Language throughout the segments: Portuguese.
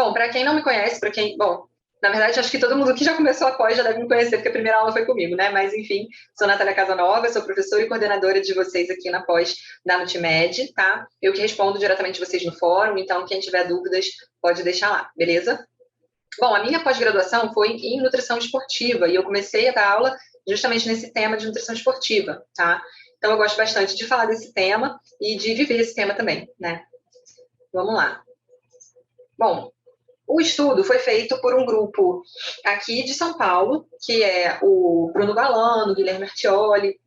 Bom, para quem não me conhece, bom, na verdade, acho que todo mundo que já começou a pós já deve me conhecer, porque a primeira aula foi comigo, né? Mas, enfim, sou Natália Casanova, sou professora e coordenadora de vocês aqui na pós da Nutimed, tá? Eu que respondo diretamente vocês no fórum, então quem tiver dúvidas pode deixar lá, beleza? Bom, a minha pós-graduação foi em nutrição esportiva e eu comecei a dar aula justamente nesse tema de nutrição esportiva, tá? Então, eu gosto bastante de falar desse tema e de viver esse tema também, né? Vamos lá. Bom, o estudo foi feito por um grupo aqui de São Paulo, que é o Bruno Galano, Guilherme Artioli,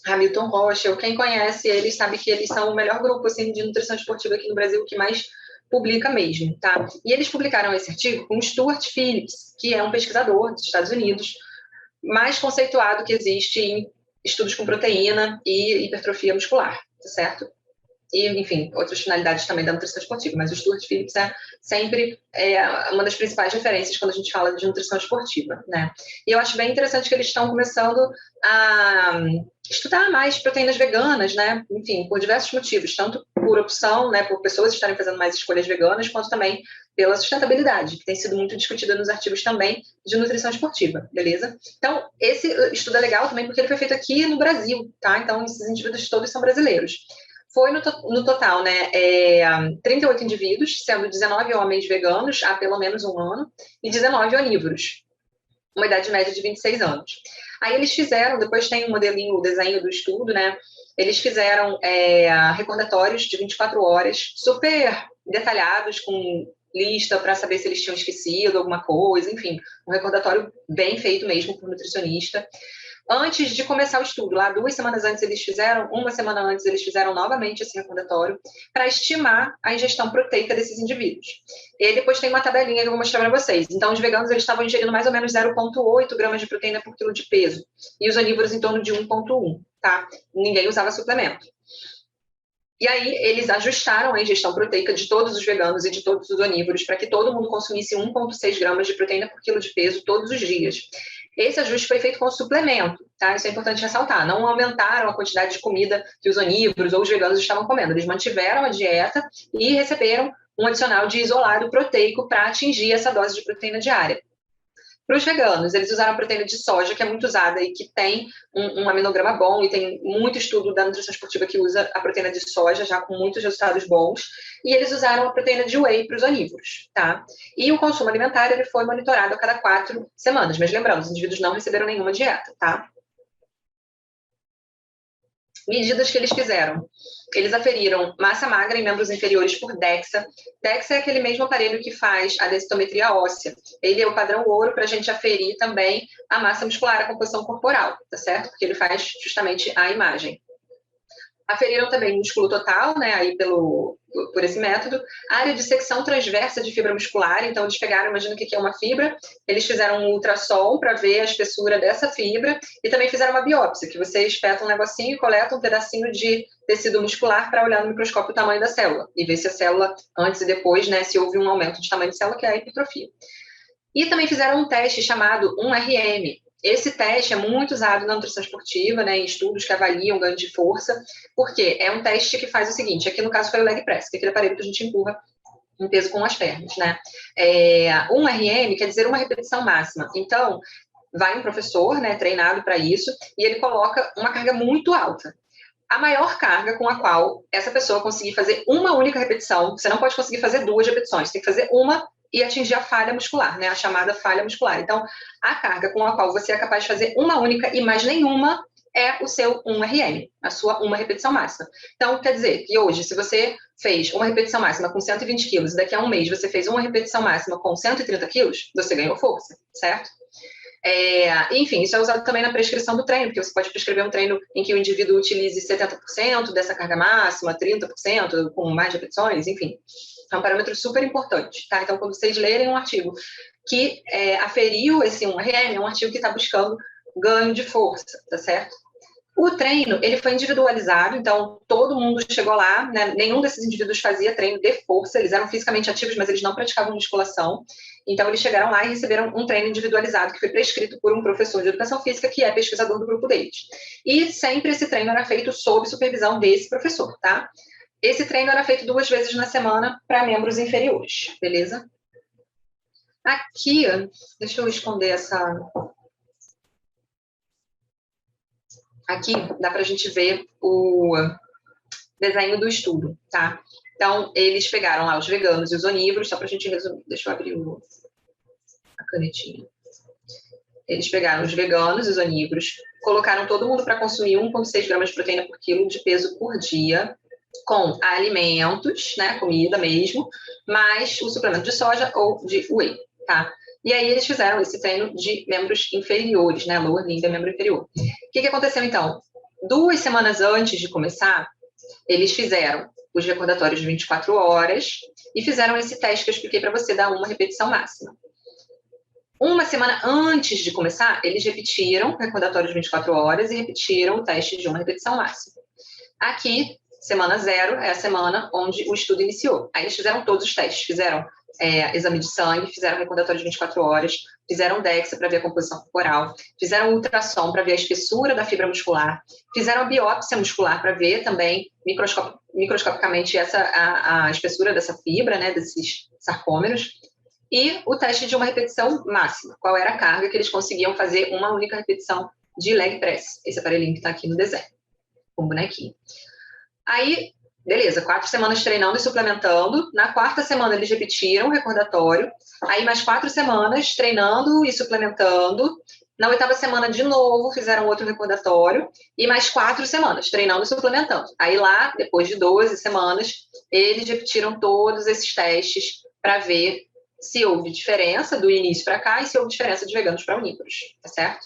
Hamilton Rocha. Quem conhece eles sabe que eles são o melhor grupo assim, de nutrição esportiva aqui no Brasil, que mais publica mesmo, tá? E eles publicaram esse artigo com Stuart Phillips, que é um pesquisador dos Estados Unidos, mais conceituado que existe em estudos com proteína e hipertrofia muscular, tá certo? E, enfim, outras finalidades também da nutrição esportiva, mas o Stuart Phillips é sempre uma das principais referências quando a gente fala de nutrição esportiva, né? E eu acho bem interessante que eles estão começando a estudar mais proteínas veganas, né? Enfim, por diversos motivos, tanto por opção, né, por pessoas estarem fazendo mais escolhas veganas, quanto também pela sustentabilidade, que tem sido muito discutida nos artigos também de nutrição esportiva, beleza? Então, esse estudo é legal também porque ele foi feito aqui no Brasil, tá? Então, esses indivíduos todos são brasileiros. Foi no total, né, 38 indivíduos, sendo 19 homens veganos há pelo menos um ano e 19 onívoros, uma idade média de 26 anos. Aí eles fizeram, depois tem um modelinho, o desenho do estudo, né, eles fizeram recordatórios de 24 horas, super detalhados, com lista para saber se eles tinham esquecido alguma coisa, enfim, um recordatório bem feito mesmo por nutricionista. Antes de começar o estudo, lá 2 semanas antes eles fizeram, 1 semana antes eles fizeram novamente esse recordatório para estimar a ingestão proteica desses indivíduos. E aí depois tem uma tabelinha que eu vou mostrar para vocês. Então, os veganos eles estavam ingerindo mais ou menos 0,8 gramas de proteína por quilo de peso e os onívoros em torno de 1,1, tá? Ninguém usava suplemento. E aí eles ajustaram a ingestão proteica de todos os veganos e de todos os onívoros para que todo mundo consumisse 1,6 gramas de proteína por quilo de peso todos os dias. Esse ajuste foi feito com suplemento, tá? Isso é importante ressaltar. Não aumentaram a quantidade de comida que os onívoros ou os veganos estavam comendo. Eles mantiveram a dieta e receberam um adicional de isolado proteico para atingir essa dose de proteína diária. Para os veganos, eles usaram a proteína de soja, que é muito usada e que tem um aminograma bom, e tem muito estudo da nutrição esportiva que usa a proteína de soja, já com muitos resultados bons, e eles usaram a proteína de whey para os onívoros, tá? E o consumo alimentar, ele foi monitorado a cada 4 semanas, mas lembrando, os indivíduos não receberam nenhuma dieta, tá? Medidas que eles fizeram. Eles aferiram massa magra em membros inferiores por DEXA. DEXA é aquele mesmo aparelho que faz a densitometria óssea. Ele é o padrão ouro para a gente aferir também a massa muscular, a composição corporal, tá certo? Porque ele faz justamente a imagem. Aferiram também músculo total, né, aí por esse método, área de secção transversa de fibra muscular. Então eles pegaram, imagina o que é uma fibra, eles fizeram um ultrassom para ver a espessura dessa fibra e também fizeram uma biópsia, que você espeta um negocinho e coleta um pedacinho de tecido muscular para olhar no microscópio o tamanho da célula e ver se a célula, antes e depois, né, se houve um aumento de tamanho de célula, que é a hipertrofia. E também fizeram um teste chamado 1RM. Esse teste é muito usado na nutrição esportiva, né, em estudos que avaliam ganho de força, porque é um teste que faz o seguinte, aqui no caso foi o leg press, que é aquele aparelho que a gente empurra um peso com as pernas, né? 1RM quer dizer uma repetição máxima. Então, vai um professor, né, treinado para isso, e ele coloca uma carga muito alta. A maior carga com a qual essa pessoa conseguir fazer uma única repetição, você não pode conseguir fazer 2 repetições, tem que fazer uma e atingir a falha muscular, né? A chamada falha muscular. Então, a carga com a qual você é capaz de fazer uma única e mais nenhuma é o seu 1RM, a sua uma repetição máxima. Então, quer dizer que hoje, se você fez uma repetição máxima com 120 quilos e daqui a um mês você fez uma repetição máxima com 130 quilos, você ganhou força, certo? Enfim, isso é usado também na prescrição do treino, porque você pode prescrever um treino em que o indivíduo utilize 70% dessa carga máxima, 30%, com mais repetições, enfim. É um parâmetro super importante, tá? Então, quando vocês lerem um artigo que aferiu esse 1RM, é um artigo que está buscando ganho de força, tá certo? O treino, ele foi individualizado, então todo mundo chegou lá, né? Nenhum desses indivíduos fazia treino de força, eles eram fisicamente ativos, mas eles não praticavam musculação. Então, eles chegaram lá e receberam um treino individualizado que foi prescrito por um professor de educação física que é pesquisador do grupo deles. E sempre esse treino era feito sob supervisão desse professor, tá? Esse treino era feito 2 vezes na semana para membros inferiores, beleza? Aqui, deixa eu esconder essa... Aqui dá para a gente ver o desenho do estudo, tá? Então, eles pegaram lá os veganos e os onívoros, só para a gente resumir. Deixa eu abrir a canetinha. Eles pegaram os veganos e os onívoros, colocaram todo mundo para consumir 1,6 gramas de proteína por quilo de peso por dia, com alimentos, né, comida mesmo, mais o suplemento de soja ou de whey, tá? E aí eles fizeram esse treino de membros inferiores, né, lower limb é membro inferior. O que aconteceu, então? 2 semanas antes de começar, eles fizeram os recordatórios de 24 horas e fizeram esse teste que eu expliquei para você, dar uma repetição máxima. 1 semana antes de começar, eles repetiram o recordatório de 24 horas e repetiram o teste de uma repetição máxima. Aqui, semana 0 é a semana onde o estudo iniciou. Aí eles fizeram todos os testes, fizeram exame de sangue, fizeram recordatório de 24 horas, fizeram DEXA para ver a composição corporal, fizeram ultrassom para ver a espessura da fibra muscular, fizeram a biópsia muscular para ver também microscopicamente a espessura dessa fibra, né, desses sarcômeros, e o teste de uma repetição máxima, qual era a carga que eles conseguiam fazer uma única repetição de leg press, esse aparelhinho que está aqui no desenho, com o bonequinho. Aí, beleza, 4 semanas treinando e suplementando. Na 4ª semana eles repetiram o recordatório. Aí mais 4 semanas treinando e suplementando. Na 8ª semana, de novo, fizeram outro recordatório. E mais 4 semanas treinando e suplementando. Aí lá, depois de 12 semanas, eles repetiram todos esses testes para ver se houve diferença do início para cá e se houve diferença de veganos para onívoros, tá certo?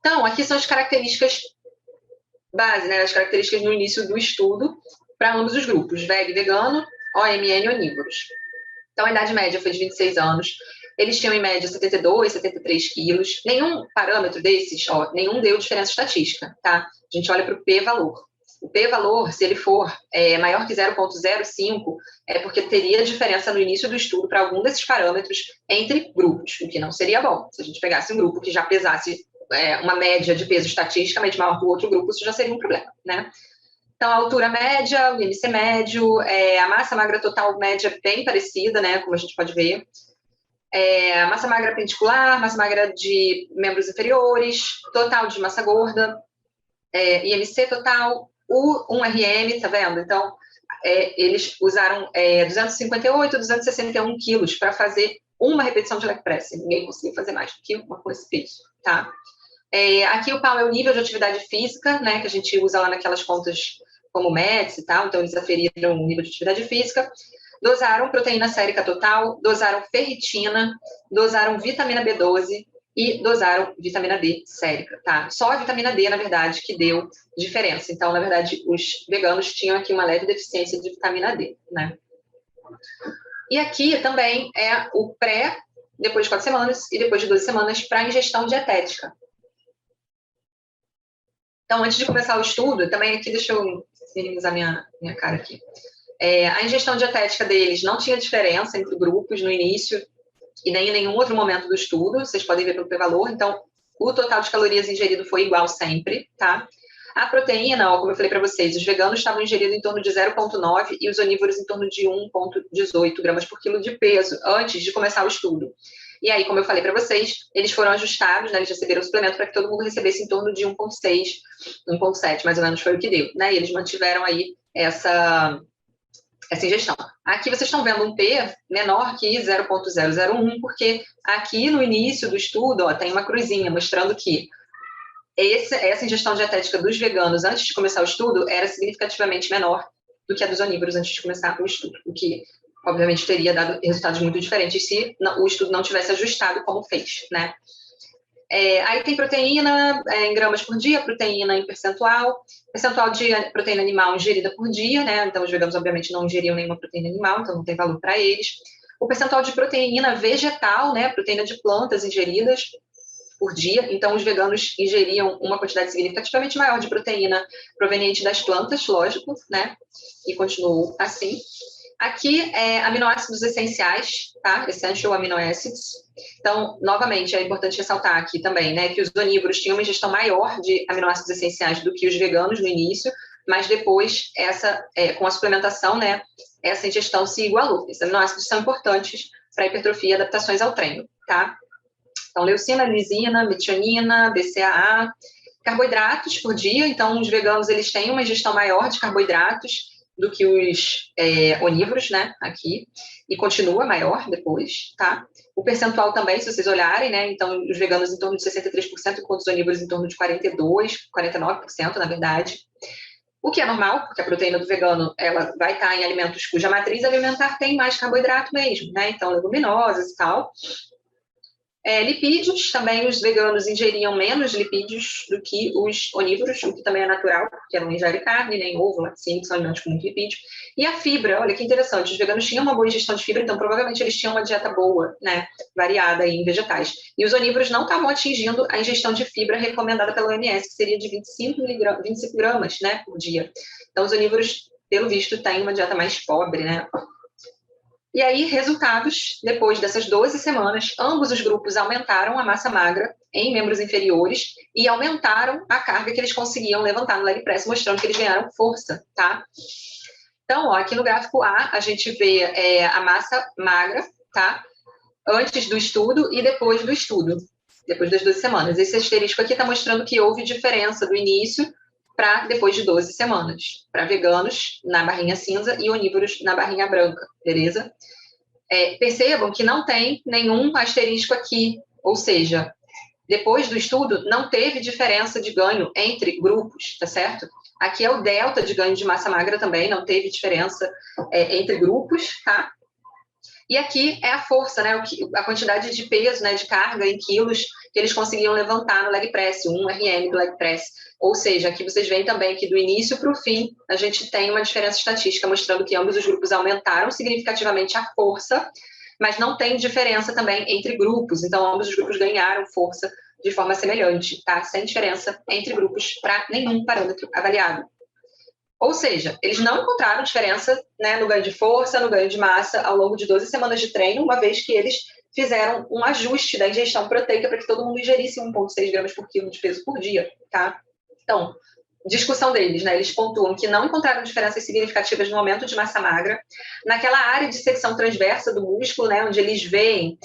Então, aqui são as características base, né, as características no início do estudo para ambos os grupos, veg, vegano, OMN e onívoros. Então, a idade média foi de 26 anos, eles tinham em média 72, 73 quilos, nenhum parâmetro desses, nenhum deu diferença estatística, tá? A gente olha para o p-valor. O p-valor, se ele for maior que 0,05, é porque teria diferença no início do estudo para algum desses parâmetros entre grupos, o que não seria bom. Se a gente pegasse um grupo que já pesasse uma média de peso estatisticamente maior que o outro grupo, isso já seria um problema, né? Então, a altura média, o IMC médio, a massa magra total média bem parecida, né? Como a gente pode ver. Massa magra pendicular, massa magra de membros inferiores, total de massa gorda, IMC total, U1RM, tá vendo? Então, eles usaram 258, 261 quilos para fazer uma repetição de leg press. Ninguém conseguiu fazer mais do que uma com esse peso, tá? Aqui o PAL é o nível de atividade física, né, que a gente usa lá naquelas contas como METS e tal, então eles aferiram o nível de atividade física, dosaram proteína sérica total, dosaram ferritina, dosaram vitamina B12 e dosaram vitamina D sérica, tá? Só a vitamina D, na verdade, que deu diferença. Então, na verdade, os veganos tinham aqui uma leve deficiência de vitamina D, né? E aqui também é o pré, depois de 4 semanas e depois de 12 semanas, para ingestão dietética. Então, antes de começar o estudo, também aqui, deixa eu minimizar minha cara aqui. A ingestão dietética deles não tinha diferença entre grupos no início e nem em nenhum outro momento do estudo, vocês podem ver pelo p-valor, então o total de calorias ingerido foi igual sempre, tá? A proteína, como eu falei para vocês, os veganos estavam ingerindo em torno de 0,9 e os onívoros em torno de 1,18 gramas por quilo de peso, antes de começar o estudo. E aí, como eu falei para vocês, eles foram ajustados, né, eles receberam o suplemento para que todo mundo recebesse em torno de 1,6, 1,7, mais ou menos foi o que deu, né? E eles mantiveram aí essa ingestão. Aqui vocês estão vendo um P menor que 0,001, porque aqui no início do estudo, tem uma cruzinha mostrando que essa ingestão dietética dos veganos antes de começar o estudo era significativamente menor do que a dos onívoros antes de começar o estudo, o que obviamente teria dado resultados muito diferentes se o estudo não tivesse ajustado como fez, né? Aí tem proteína em gramas por dia, proteína em percentual de proteína animal ingerida por dia, né? Então os veganos obviamente não ingeriam nenhuma proteína animal, então não tem valor para eles. O percentual de proteína vegetal, né? Proteína de plantas ingeridas por dia, então os veganos ingeriam uma quantidade significativamente maior de proteína proveniente das plantas, lógico, né? E continuou assim. Aqui aminoácidos essenciais, tá? Essential amino acids. Então, novamente, é importante ressaltar aqui também, né, que os onívoros tinham uma ingestão maior de aminoácidos essenciais do que os veganos no início, mas depois, com a suplementação, né, essa ingestão se igualou. Esses aminoácidos são importantes para hipertrofia e adaptações ao treino, tá? Então, leucina, lisina, metionina, BCAA, carboidratos por dia. Então, os veganos, eles têm uma ingestão maior de carboidratos do que os onívoros, né, aqui, e continua maior depois, tá? O percentual também, se vocês olharem, né, então, os veganos em torno de 63%, enquanto os onívoros em torno de 42%, 49%, na verdade. O que é normal, porque a proteína do vegano, ela vai estar em alimentos cuja matriz alimentar tem mais carboidrato mesmo, né, então, leguminosas e tal. Lipídios, também os veganos ingeriam menos lipídios do que os onívoros, o que também é natural, porque não ingere carne, nem ovo, laticínio, que são alimentos com muito lipídio. E a fibra, olha que interessante, os veganos tinham uma boa ingestão de fibra, então provavelmente eles tinham uma dieta boa, né, variada em vegetais. E os onívoros não estavam atingindo a ingestão de fibra recomendada pela OMS, que seria de 25 gramas, né, por dia. Então os onívoros, pelo visto, têm uma dieta mais pobre, né. E aí, resultados, depois dessas 12 semanas, ambos os grupos aumentaram a massa magra em membros inferiores e aumentaram a carga que eles conseguiam levantar no leg press, mostrando que eles ganharam força, tá? Então, ó, aqui no gráfico A, a gente vê a massa magra, tá? Antes do estudo e depois do estudo, depois das 12 semanas. Esse asterisco aqui está mostrando que houve diferença do início para depois de 12 semanas, para veganos na barrinha cinza e onívoros na barrinha branca, beleza? Percebam que não tem nenhum asterisco aqui, ou seja, depois do estudo não teve diferença de ganho entre grupos, tá certo? Aqui é o delta de ganho de massa magra também, não teve diferença entre grupos, tá? E aqui é a força, né, a quantidade de peso, né, de carga em quilos que eles conseguiam levantar no leg press, 1 RM do leg press. Ou seja, aqui vocês veem também que do início para o fim a gente tem uma diferença estatística mostrando que ambos os grupos aumentaram significativamente a força, mas não tem diferença também entre grupos. Então, ambos os grupos ganharam força de forma semelhante, tá? Sem diferença entre grupos para nenhum parâmetro avaliado. Ou seja, eles não encontraram diferença, né, no ganho de força, no ganho de massa ao longo de 12 semanas de treino, uma vez que eles fizeram um ajuste da ingestão proteica para que todo mundo ingerisse 1,6 gramas por quilo de peso por dia, tá? Então, discussão deles, né? Eles pontuam que não encontraram diferenças significativas no aumento de massa magra, naquela área de secção transversa do músculo, né, onde eles veem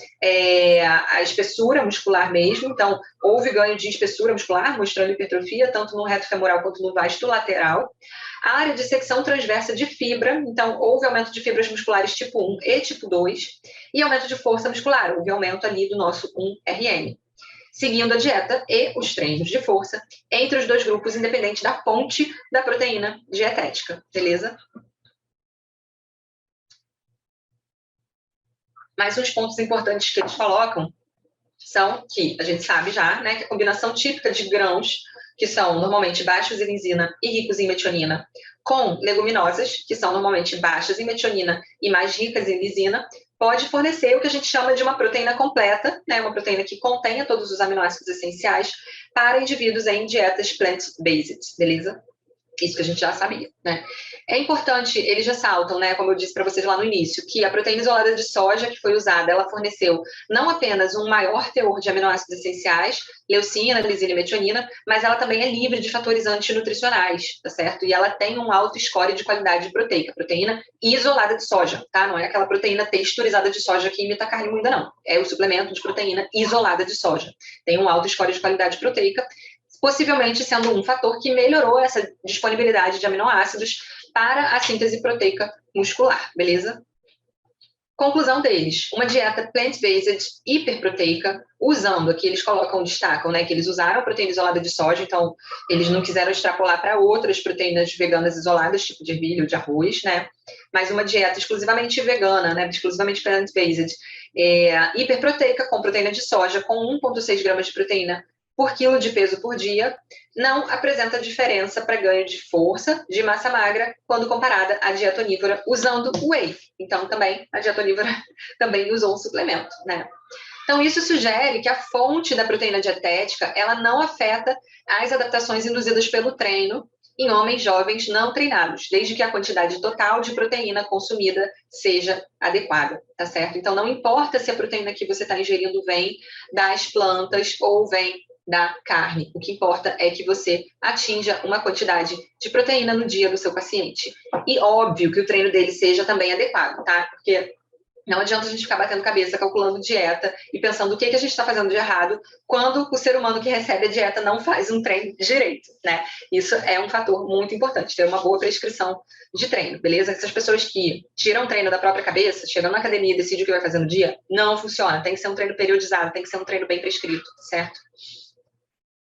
a espessura muscular mesmo. Então, houve ganho de espessura muscular, mostrando hipertrofia, tanto no reto femoral quanto no vasto lateral. A área de secção transversa de fibra, então, houve aumento de fibras musculares tipo 1 e tipo 2, e aumento de força muscular, houve aumento ali do nosso 1RM. Seguindo a dieta e os treinos de força entre os dois grupos, independente da fonte da proteína dietética, beleza? Mais uns pontos importantes que eles colocam são que a gente sabe já, né, que a combinação típica de grãos, que são normalmente baixos em lisina e ricos em metionina, com leguminosas, que são normalmente baixas em metionina e mais ricas em lisina, pode fornecer o que a gente chama de uma proteína completa, né, uma proteína que contenha todos os aminoácidos essenciais para indivíduos em dietas plant-based, beleza? Isso que a gente já sabia, né? É importante, eles ressaltam, né, como eu disse para vocês lá no início, que a proteína isolada de soja que foi usada, ela forneceu não apenas um maior teor de aminoácidos essenciais, leucina, lisina e metionina, mas ela também é livre de fatores antinutricionais, tá certo? E ela tem um alto score de qualidade proteica, proteína isolada de soja, tá? Não é aquela proteína texturizada de soja que imita carne moída, não. É o suplemento de proteína isolada de soja. Tem um alto score de qualidade proteica, possivelmente sendo um fator que melhorou essa disponibilidade de aminoácidos para a síntese proteica muscular, beleza? Conclusão deles, uma dieta plant-based hiperproteica, usando, aqui eles destacam, né, que eles usaram proteína isolada de soja, então eles não quiseram extrapolar para outras proteínas veganas isoladas, tipo de ervilha ou de arroz, né, mas uma dieta exclusivamente vegana, né, exclusivamente plant-based, hiperproteica, com proteína de soja, com 1,6 gramas de proteína por quilo de peso por dia, não apresenta diferença para ganho de força, de massa magra, quando comparada à dieta onívora usando o whey. Então, também, a dieta onívora também usou um suplemento, né? Então, isso sugere que a fonte da proteína dietética, ela não afeta as adaptações induzidas pelo treino em homens jovens não treinados, desde que a quantidade total de proteína consumida seja adequada, tá certo? Então, não importa se a proteína que você está ingerindo vem das plantas ou vem da carne. O que importa é que você atinja uma quantidade de proteína no dia do seu paciente. E óbvio que o treino dele seja também adequado, tá? Porque Não adianta a gente ficar batendo cabeça, calculando dieta e pensando o que a gente está fazendo de errado quando o ser humano que recebe a dieta não faz um treino direito, né? Isso é um fator muito importante, ter uma boa prescrição de treino, beleza? Essas pessoas que tiram o treino da própria cabeça, chegam na academia e decidem o que vai fazer no dia, não funciona. Tem que ser um treino periodizado, tem que ser um treino bem prescrito, certo?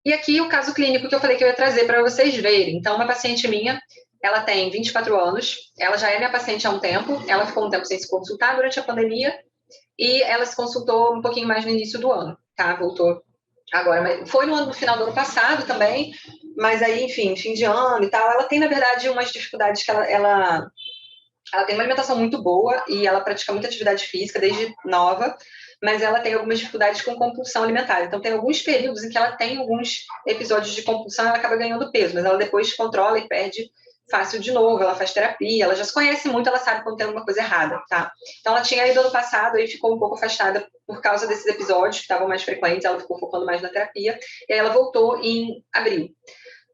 E aqui o caso clínico que eu falei que eu ia trazer para vocês verem. Então, uma paciente minha, ela tem 24 anos, ela já é minha paciente há um tempo, ela ficou um tempo sem se consultar durante a pandemia e ela se consultou um pouquinho mais no início do ano, tá? Voltou agora, mas foi no final do ano passado também, mas aí, enfim, fim de ano e tal, ela tem, na verdade, umas dificuldades que ela tem uma alimentação muito boa e ela pratica muita atividade física desde nova, mas ela tem algumas dificuldades com compulsão alimentar. Então, tem alguns períodos em que ela tem alguns episódios de compulsão e ela acaba ganhando peso, mas ela depois controla e perde fácil de novo, ela faz terapia, ela já se conhece muito, ela sabe quando tem alguma coisa errada, tá? Então, ela tinha ido ano passado e ficou um pouco afastada por causa desses episódios que estavam mais frequentes, ela ficou focando mais na terapia, e aí ela voltou em abril,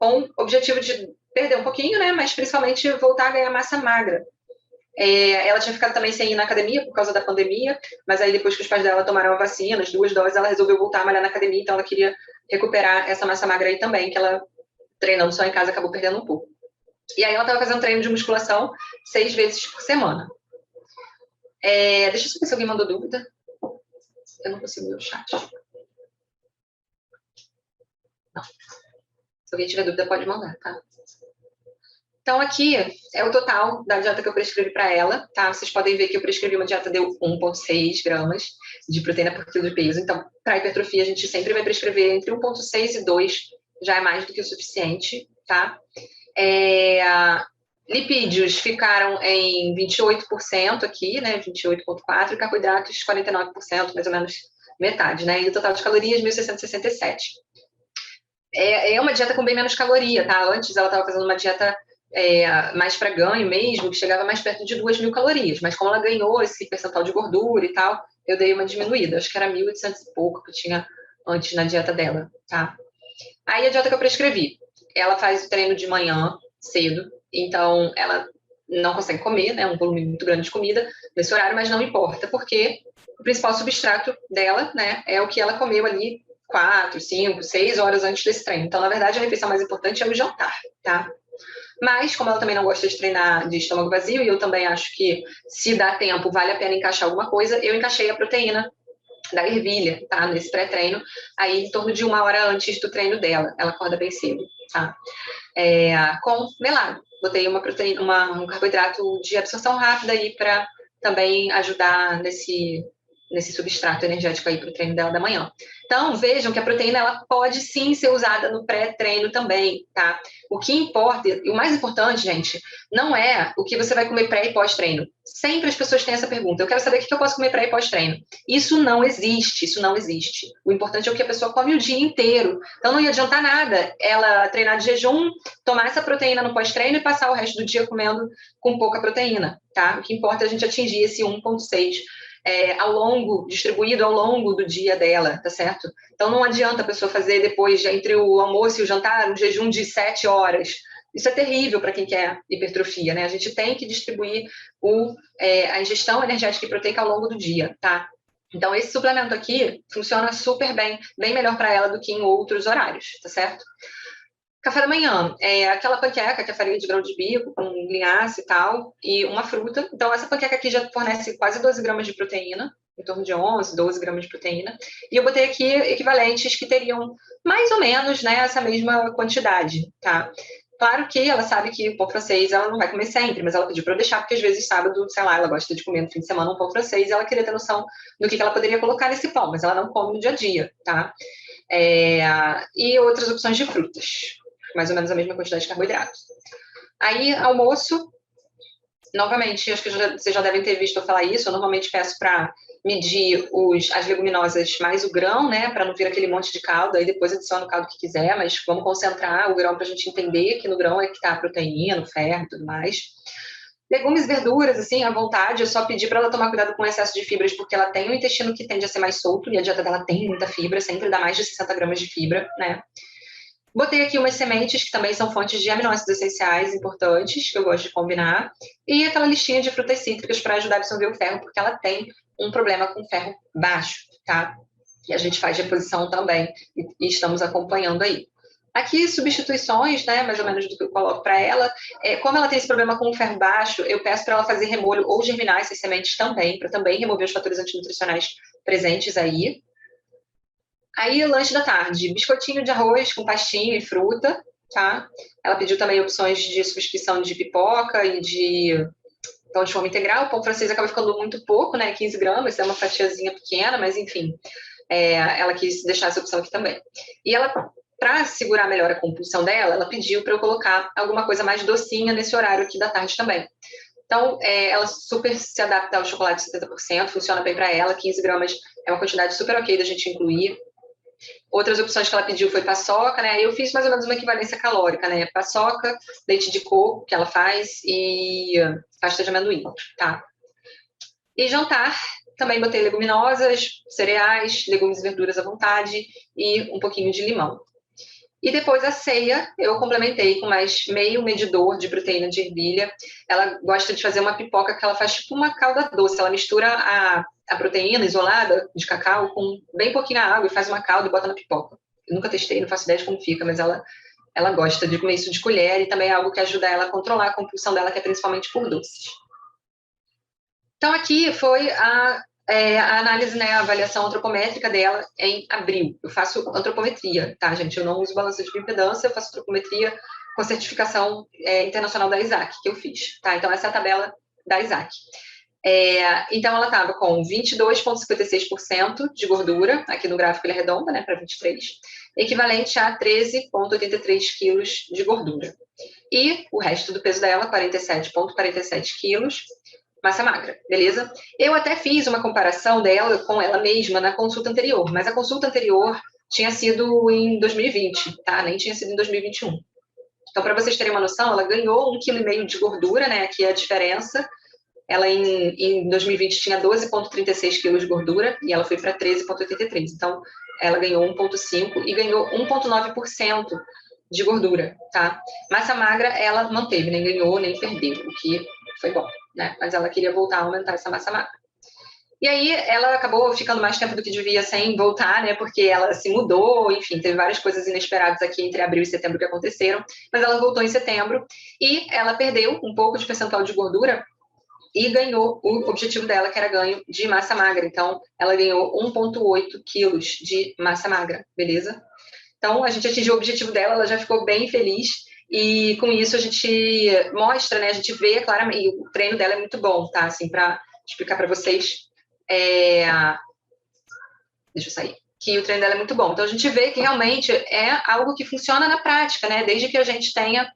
com o objetivo de perder um pouquinho, né, mas principalmente voltar a ganhar massa magra. Ela tinha ficado também sem ir na academia por causa da pandemia, mas aí depois que os pais dela tomaram a vacina, as 2 doses, ela resolveu voltar a malhar na academia, então ela queria recuperar essa massa magra aí também, que ela, treinando só em casa, acabou perdendo um pouco. E aí ela estava fazendo treino de musculação 6 vezes por semana. Deixa eu saber se alguém mandou dúvida. Eu não consigo ver o chat. Não. Se alguém tiver dúvida, pode mandar, tá? Então, aqui é o total da dieta que eu prescrevi para ela, tá? Vocês podem ver que eu prescrevi uma dieta de 1,6 gramas de proteína por quilo de peso. Então, para hipertrofia, a gente sempre vai prescrever entre 1,6 e 2, já é mais do que o suficiente, tá? Lipídios ficaram em 28% aqui, né? 28,4%, e carboidratos 49%, mais ou menos metade, né? E o total de calorias, 1.667. É uma dieta com bem menos caloria, tá? Antes ela estava fazendo uma dieta mais para ganho mesmo, que chegava mais perto de 2.000 calorias, mas como ela ganhou esse percentual de gordura e tal, eu dei uma diminuída, acho que era 1.800 e pouco que tinha antes na dieta dela, tá? Aí a dieta que eu prescrevi, ela faz o treino de manhã, cedo, então ela não consegue comer, né, um volume muito grande de comida nesse horário, mas não importa, porque o principal substrato dela, né, é o que ela comeu ali 4, 5, 6 horas antes desse treino. Então, na verdade, a refeição mais importante é o jantar, tá? Mas, como ela também não gosta de treinar de estômago vazio, e eu também acho que, se dá tempo, vale a pena encaixar alguma coisa, eu encaixei a proteína da ervilha, tá? Nesse pré-treino, aí em torno de 1 hora antes do treino dela. Ela acorda bem cedo, tá? Com melado. Botei uma proteína, um carboidrato de absorção rápida aí para também ajudar nesse substrato energético aí para o treino dela da manhã. Então, vejam que a proteína ela pode sim ser usada no pré-treino também, tá? O que importa, e o mais importante, gente, não é o que você vai comer pré e pós-treino. Sempre as pessoas têm essa pergunta. Eu quero saber o que eu posso comer pré e pós-treino. Isso não existe, isso não existe. O importante é o que a pessoa come o dia inteiro. Então, não ia adiantar nada ela treinar de jejum, tomar essa proteína no pós-treino e passar o resto do dia comendo com pouca proteína, tá? O que importa é a gente atingir esse 1,6 distribuído ao longo do dia dela, tá certo? Então não adianta a pessoa fazer depois, entre o almoço e o jantar, um jejum de 7 horas. Isso é terrível para quem quer hipertrofia, né? A gente tem que distribuir a ingestão energética e proteica ao longo do dia, tá? Então esse suplemento aqui funciona super bem, bem melhor para ela do que em outros horários, tá certo? Café da manhã, aquela panqueca que é farinha de grão de bico, com linhaça e tal, e uma fruta. Então, essa panqueca aqui já fornece quase 12 gramas de proteína, em torno de 11, 12 gramas de proteína. E eu botei aqui equivalentes que teriam mais ou menos, né, essa mesma quantidade, tá? Claro que ela sabe que o pão francês ela não vai comer sempre, mas ela pediu para eu deixar, porque às vezes sábado, sei lá, ela gosta de comer no fim de semana um pão francês e ela queria ter noção do que ela poderia colocar nesse pão, mas ela não come no dia a dia, tá? E outras opções de frutas, mais ou menos a mesma quantidade de carboidratos. Aí, almoço, novamente, acho que vocês já devem ter visto eu falar isso, eu normalmente peço para medir as leguminosas mais o grão, né, para não vir aquele monte de caldo, aí depois adiciona o caldo que quiser, mas vamos concentrar o grão para a gente entender que no grão é que está a proteína, o ferro e tudo mais. Legumes e verduras, assim, à vontade, eu só pedi para ela tomar cuidado com o excesso de fibras, porque ela tem um intestino que tende a ser mais solto, e a dieta dela tem muita fibra, sempre dá mais de 60 gramas de fibra, né? Botei aqui umas sementes, que também são fontes de aminoácidos essenciais importantes, que eu gosto de combinar. E aquela listinha de frutas cítricas para ajudar a absorver o ferro, porque ela tem um problema com ferro baixo, tá? E a gente faz reposição também, e estamos acompanhando aí. Aqui, substituições, né, mais ou menos do que eu coloco para ela. Como ela tem esse problema com o ferro baixo, eu peço para ela fazer remolho ou germinar essas sementes também, para também remover os fatores antinutricionais presentes aí. Aí, lanche da tarde, biscoitinho de arroz com pastinha e fruta, tá? Ela pediu também opções de substituição de pipoca e de pão de forma integral. O pão francês acaba ficando muito pouco, né, 15 gramas, é uma fatiazinha pequena, mas enfim, ela quis deixar essa opção aqui também. E ela, para segurar melhor a compulsão dela, ela pediu para eu colocar alguma coisa mais docinha nesse horário aqui da tarde também. Então, ela super se adapta ao chocolate 70%, funciona bem para ela, 15 gramas é uma quantidade super ok da gente incluir. Outras opções que ela pediu foi paçoca, né? Eu fiz mais ou menos uma equivalência calórica, né? Paçoca, leite de coco, que ela faz, e pasta de amendoim, tá? E jantar, também botei leguminosas, cereais, legumes e verduras à vontade e um pouquinho de limão. E depois a ceia, eu complementei com mais meio medidor de proteína de ervilha. Ela gosta de fazer uma pipoca que ela faz tipo uma calda doce. Ela mistura a proteína isolada de cacau com bem pouquinho água e faz uma calda e bota na pipoca. Eu nunca testei, não faço ideia de como fica, mas ela gosta de comer isso de colher e também é algo que ajuda ela a controlar a compulsão dela, que é principalmente por doces. Então, aqui foi a análise, né, a avaliação antropométrica dela em abril. Eu faço antropometria, tá, gente? Eu não uso balança de bioimpedância, eu faço antropometria com a certificação internacional da ISAC, que eu fiz, tá? Então, essa é a tabela da ISAC. Então, ela estava com 22,56% de gordura, aqui no gráfico ele é redondo, né, para 23, equivalente a 13,83 quilos de gordura. E o resto do peso dela, 47,47 quilos, massa magra, beleza? Eu até fiz uma comparação dela com ela mesma na consulta anterior, mas a consulta anterior tinha sido em 2020, tá? Nem tinha sido em 2021. Então, para vocês terem uma noção, ela ganhou 1,5 kg de gordura, né? Aqui é a diferença. Ela, em 2020, tinha 12,36 kg de gordura e ela foi para 13,83. Então, ela ganhou 1,5 e ganhou 1,9% de gordura, tá? Massa magra, ela manteve, nem ganhou, nem perdeu, o que foi bom, né? Mas ela queria voltar a aumentar essa massa magra. E aí, ela acabou ficando mais tempo do que devia sem voltar, né? Porque ela se mudou, enfim, teve várias coisas inesperadas aqui entre abril e setembro que aconteceram, mas ela voltou em setembro e ela perdeu um pouco de percentual de gordura e ganhou o objetivo dela, que era ganho de massa magra. Então, ela ganhou 1,8 quilos de massa magra, beleza? Então, a gente atingiu o objetivo dela, ela já ficou bem feliz. E com isso a gente mostra, né? A gente vê claramente, e o treino dela é muito bom, tá? Assim, para explicar para vocês. Deixa eu sair. Que o treino dela é muito bom. Então, a gente vê que realmente é algo que funciona na prática, né? Desde que a gente tenha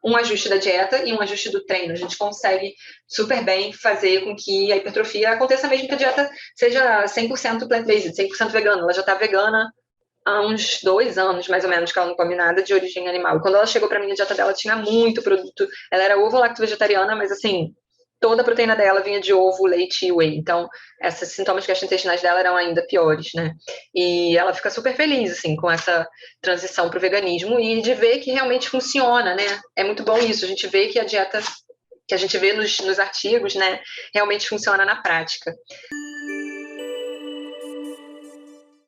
um ajuste da dieta e um ajuste do treino. A gente consegue super bem fazer com que a hipertrofia aconteça mesmo que a dieta seja 100% plant-based, 100% vegana. Ela já está vegana há uns 2 anos, mais ou menos, que ela não come nada de origem animal. E quando ela chegou para mim, a dieta dela tinha muito produto. Ela era ovo-lacto-vegetariana, mas assim, toda a proteína dela vinha de ovo, leite e whey. Então, esses sintomas gastrointestinais dela eram ainda piores, né? E ela fica super feliz, assim, com essa transição para o veganismo e de ver que realmente funciona, né? É muito bom isso, a gente vê que a dieta que a gente vê nos artigos, né, realmente funciona na prática.